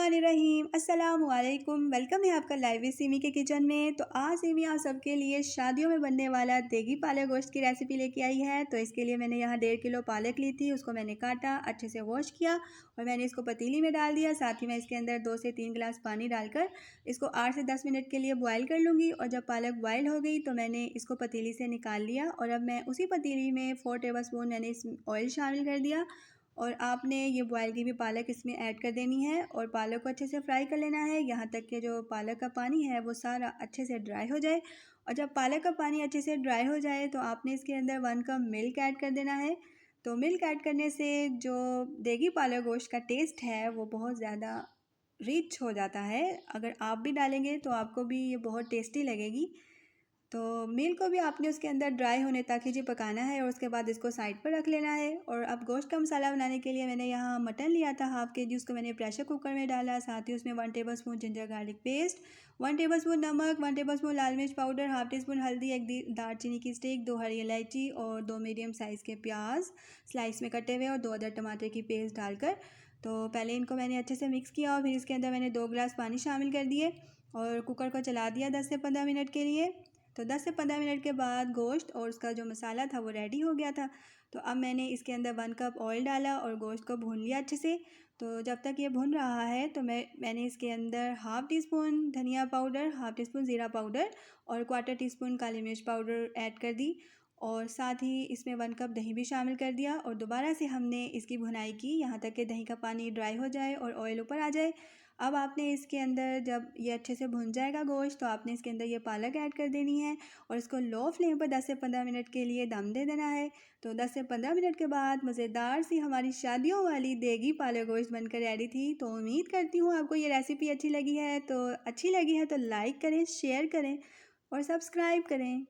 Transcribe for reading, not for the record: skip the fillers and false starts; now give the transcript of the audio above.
बिस्मिल्लाहिर्रहमानिर्रहीम। अस्सलामुअलैकुम। वेलकम है आपका लाइव सिमी के किचन में। तो आज सिमी आप सबके लिए शादियों में बनने वाला देगी पालक गोश्त की रेसिपी लेके आई है। तो इसके लिए मैंने यहाँ 1.5 किलो पालक ली थी, उसको मैंने काटा, अच्छे से वॉश किया और मैंने इसको पतीली में डाल दिया। साथ ही मैं इसके अंदर 2 से 3 गिलास पानी डालकर इसको 8 से 10 मिनट के लिए बॉयल कर लूँगी। और जब पालक बॉयल हो गई तो मैंने इसको पतीली से निकाल लिया और अब मैं उसी पतीली में 4 टेबल स्पून मैंने इस ऑयल शामिल कर दिया और आपने ये बॉयल की हुई पालक इसमें ऐड कर देनी है और पालक को अच्छे से फ्राई कर लेना है, यहाँ तक कि जो पालक का पानी है वो सारा अच्छे से ड्राई हो जाए। और जब पालक का पानी अच्छे से ड्राई हो जाए तो आपने इसके अंदर 1 कप मिल्क ऐड कर देना है। तो मिल्क ऐड करने से जो देगी पालक गोश्त का टेस्ट है वो बहुत ज़्यादा रिच हो जाता है। अगर आप भी डालेंगे तो आपको भी ये बहुत टेस्टी लगेगी। तो मिल्क को भी आपने उसके अंदर ड्राई होने तक ही जी पकाना है और उसके बाद इसको साइड पर रख लेना है। और अब गोश्त का मसाला बनाने के लिए मैंने यहाँ मटन लिया था हाफ़ के जी, उसको मैंने प्रेशर कुकर में डाला। साथ ही उसमें 1 table spoon ginger garlic paste, 1 table spoon नमक, 1 टेबल स्पून लाल मिर्च पाउडर, हाफ़ टी स्पून हल्दी, 1 दालचीनी की स्टिक, 2 हरी इलायची और 2 मीडियम साइज़ के प्याज स्लाइस में कटे हुए और 2 अदर टमाटर की पेस्ट डालकर तो पहले इनको मैंने अच्छे से मिक्स किया और फिर इसके अंदर मैंने 2 गिलास पानी शामिल कर दिए और कुकर को चला दिया 10 से 15 मिनट के लिए। तो 10 से 15 मिनट के बाद गोश्त और उसका जो मसाला था वो रेडी हो गया था। तो अब मैंने इसके अंदर 1 कप ऑयल डाला और गोश्त को भून लिया अच्छे से। तो जब तक ये भुन रहा है तो मैंने इसके अंदर हाफ़ टी स्पून धनिया पाउडर, हाफ़ टी स्पून ज़ीरा पाउडर और 1/4 टी स्पून काली मिर्च पाउडर ऐड कर दी और साथ ही इसमें 1 कप दही भी शामिल कर दिया और दोबारा से हमने इसकी भुनाई की यहाँ तक कि दही का पानी ड्राई हो जाए और ऑयल ऊपर आ जाए। अब आपने इसके अंदर जब ये अच्छे से भुन जाएगा गोश्त तो आपने इसके अंदर ये पालक ऐड कर देनी है और इसको लो फ्लेम पर 10 से 15 मिनट के लिए दम दे देना है। तो 10 से 15 मिनट के बाद मज़ेदार सी हमारी शादियों वाली देगी पालक गोश्त बनकर रेडी थी। तो उम्मीद करती हूँ आपको ये रेसिपी अच्छी लगी है। तो लाइक करें, शेयर करें और सब्सक्राइब करें।